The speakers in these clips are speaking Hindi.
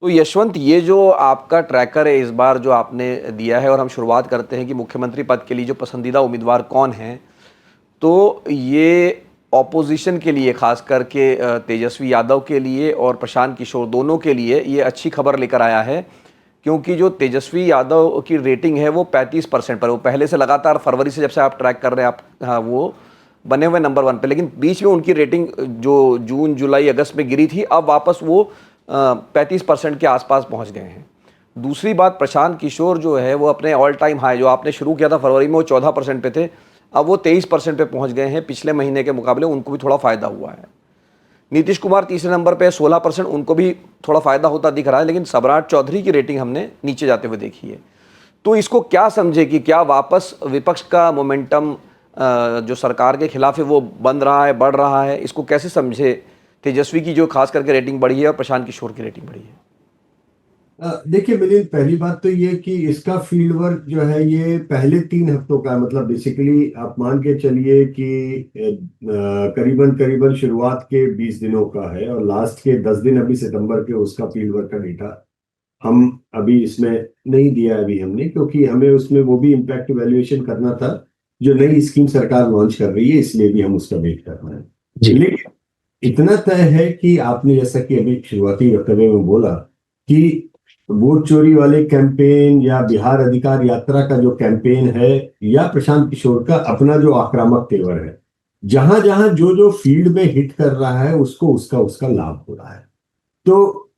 तो यशवंत, ये जो आपका ट्रैकर है इस बार जो आपने दिया है, और हम शुरुआत करते हैं कि मुख्यमंत्री पद के लिए जो पसंदीदा उम्मीदवार कौन हैं, तो ये ऑपोजिशन के लिए, खास करके तेजस्वी यादव के लिए और प्रशांत किशोर दोनों के लिए ये अच्छी खबर लेकर आया है। क्योंकि जो तेजस्वी यादव की रेटिंग है वो 35% पर, वो पहले से लगातार फरवरी से जब से आप ट्रैक कर रहे हैं आप, हाँ, वो बने हुए नंबर 1 पे, लेकिन बीच में उनकी रेटिंग जो जून जुलाई अगस्त में गिरी थी, अब वापस वो 35% के आसपास पहुंच गए हैं। दूसरी बात, प्रशांत किशोर जो है वो अपने ऑल टाइम हाई जो आपने शुरू किया था फरवरी में, वो 14% पे थे, अब वो 23% पे पहुंच गए हैं पिछले महीने के मुकाबले, उनको भी थोड़ा फायदा हुआ है। नीतीश कुमार तीसरे नंबर पे 16%, उनको भी थोड़ा फायदा होता दिख रहा है, लेकिन सम्राट चौधरी की रेटिंग हमने नीचे जाते हुए देखी है। तो इसको क्या समझे कि क्या वापस विपक्ष का मोमेंटम जो सरकार के खिलाफ है वो बन रहा है, बढ़ रहा है? इसको कैसे समझे, तेजस्वी की जो खास करके रेटिंग बढ़ी है और प्रशांत किशोर की रेटिंग बढ़ी है? देखिए मिलिंद, पहली बात तो ये कि इसका फील्ड वर्क जो है ये पहले 3 हफ्तों का, मतलब बेसिकली आप मान के चलिए कि करीबन करीबन शुरुआत के 20 दिनों का है और लास्ट के 10 दिन अभी सितंबर के, उसका फील्ड वर्क का डेटा हम अभी इसमें नहीं दिया है अभी हमने, क्योंकि हमें उसमें वो भी इम्पैक्ट इवैल्यूएशन करना था जो नई स्कीम सरकार लॉन्च कर रही है, इसलिए भी हम उसका वेट कर रहे हैं। जी। लेकिन इतना तय है कि आपने जैसा कि अभी शुरुआती वक्तव्य में बोला कि वोट चोरी वाले कैंपेन या बिहार अधिकार यात्रा का जो कैंपेन है या प्रशांत किशोर का अपना जो आक्रामक तेवर है, जहां जहां जो जो फील्ड में हिट कर रहा है उसको उसका उसका लाभ हो रहा है। तो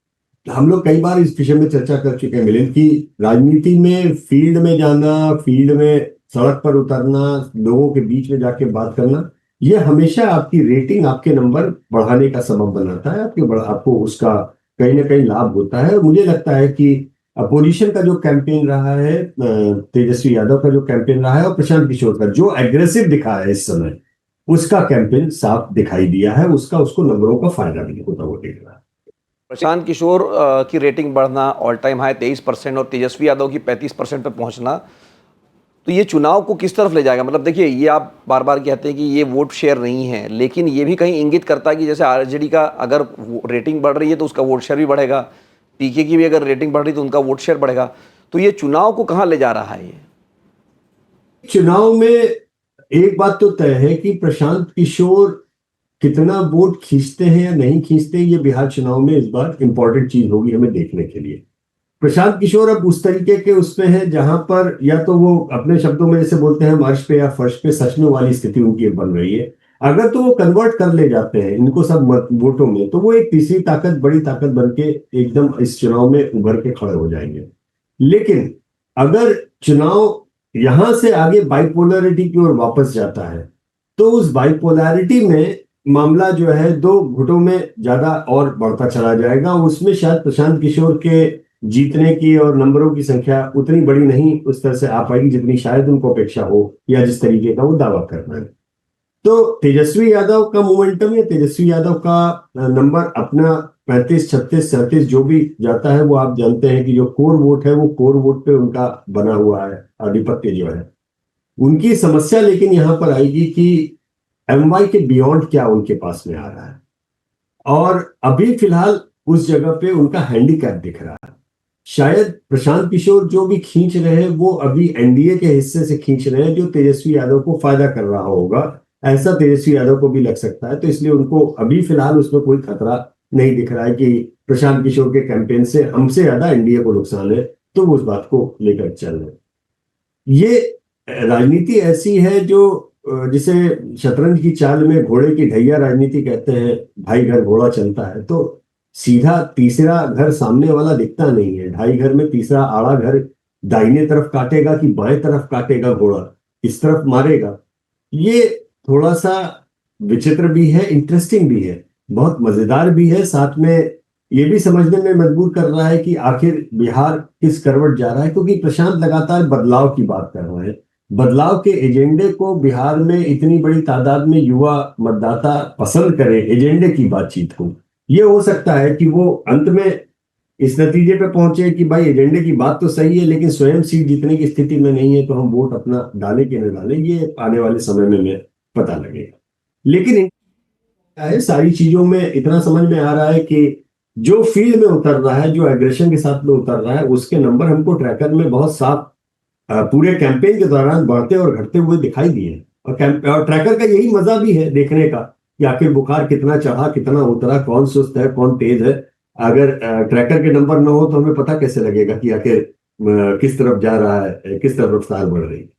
हम लोग कई बार इस विषय में चर्चा कर चुके हैं मिलिंद, कि राजनीति में फील्ड में जाना, फील्ड में सड़क पर उतरना, लोगों के बीच में जाके बात करना, ये हमेशा आपकी रेटिंग, आपके नंबर बढ़ाने का सबब बनाता है, आपको उसका कहीं ना कहीं लाभ होता है। और मुझे लगता है कि अपोजिशन का जो कैंपेन रहा है, तेजस्वी यादव का जो कैंपेन रहा है और प्रशांत किशोर का जो एग्रेसिव दिखा है इस समय, उसका कैंपेन साफ दिखाई दिया है, उसका उसको नंबरों का फायदा भी होता हुआ दिख रहा है। प्रशांत किशोर की रेटिंग बढ़ना, ऑल टाइम हाई 23%, और तेजस्वी यादव की 35% पे पहुंचना, तो ये चुनाव को किस तरफ ले जाएगा? मतलब देखिए, ये आप बार बार कहते हैं कि ये वोट शेयर नहीं है, लेकिन ये भी कहीं इंगित करता है कि जैसे आरजेडी का अगर रेटिंग बढ़ रही है तो उसका वोट शेयर भी बढ़ेगा, पीके की भी अगर रेटिंग बढ़ रही है तो उनका वोट शेयर बढ़ेगा। तो ये चुनाव को कहाँ ले जा रहा है ये? चुनाव में एक बात तो तय है कि प्रशांत किशोर कितना वोट खींचते हैं या नहीं खींचते, ये बिहार चुनाव में इस बार इंपॉर्टेंट चीज होगी हमें देखने के लिए। प्रशांत किशोर अब उस तरीके के उसमें है जहां पर या तो वो अपने शब्दों में जैसे बोलते हैं हम अर्श पे या फर्श पे सचने वाली स्थिति उनकी बन रही है। अगर तो वो कन्वर्ट कर ले जाते हैं इनको सब वोटों में, तो वो एक तीसरी ताकत, बड़ी ताकत बन के एकदम इस चुनाव में उभर के खड़े हो जाएंगे। लेकिन अगर चुनाव यहां से आगे बाइपोलरिटी की ओर वापस जाता है, तो उस बाइपोलैरिटी में मामला जो है दो गुटों में ज्यादा और बढ़ता चला जाएगा। उसमें शायद प्रशांत किशोर के जीतने की और नंबरों की संख्या उतनी बड़ी नहीं उस तरह से आ पाएगी जितनी शायद उनको अपेक्षा हो या जिस तरीके का वो दावा कर रहे हैं। तो तेजस्वी यादव का मोमेंटम या तेजस्वी यादव का नंबर अपना 35, 36, 37 जो भी जाता है, वो आप जानते हैं कि जो कोर वोट है वो कोर वोट पे उनका बना हुआ है आधिपत्य जो है। उनकी समस्या लेकिन यहां पर आएगी कि एमवाई के बियॉन्ड क्या उनके पास में आ रहा है, और अभी फिलहाल उस जगह पे उनका हैंडीकैप दिख रहा है। शायद प्रशांत किशोर जो भी खींच रहे हैं वो अभी एनडीए के हिस्से से खींच रहे हैं जो तेजस्वी यादव को फायदा कर रहा होगा, ऐसा तेजस्वी यादव को भी लग सकता है। तो इसलिए उनको अभी फिलहाल उसमें कोई खतरा नहीं दिख रहा है कि प्रशांत किशोर के कैंपेन से हमसे ज्यादा एनडीए को नुकसान है, तो वो उस बात को लेकर चल रहे हैं। ये राजनीति ऐसी है जो जिसे शतरंज की चाल में घोड़े की ढैया राजनीति कहते हैं। भाई घर घोड़ा चलता है तो सीधा तीसरा घर सामने वाला दिखता नहीं है, ढाई घर में तीसरा आड़ा घर दाहिने तरफ काटेगा कि बाएं तरफ काटेगा घोड़ा, इस तरफ मारेगा। ये थोड़ा सा विचित्र भी है, इंटरेस्टिंग भी है, बहुत मजेदार भी है, साथ में ये भी समझने में मजबूर कर रहा है कि आखिर बिहार किस करवट जा रहा है, क्योंकि प्रशांत लगातार बदलाव की बात कर रहे हैं। बदलाव के एजेंडे को बिहार में इतनी बड़ी तादाद में युवा मतदाता पसंद करे, एजेंडे की बातचीत हो, ये हो सकता है कि वो अंत में इस नतीजे पे पहुंचे कि भाई एजेंडे की बात तो सही है लेकिन स्वयं सीट जीतने की स्थिति में नहीं है, तो हम वोट अपना डाले कि न डाले, ये आने वाले समय में हमें पता लगेगा। लेकिन क्या है, सारी चीजों में इतना समझ में आ रहा है कि जो फील्ड में उतर रहा है, जो एग्रेशन के साथ में उतर रहा है, उसके नंबर हमको ट्रैकर में बहुत साफ पूरे कैंपेन के दौरान बढ़ते और घटते हुए दिखाई दिए। और ट्रैकर का यही मजा भी है देखने का कि आखिर बुखार कितना चढ़ा, कितना उतरा, कौन सुस्त है, कौन तेज है। अगर ट्रैकर के नंबर ना हो तो हमें पता कैसे लगेगा कि आखिर किस तरफ जा रहा है, किस तरफ रफ्तार बढ़ रही है।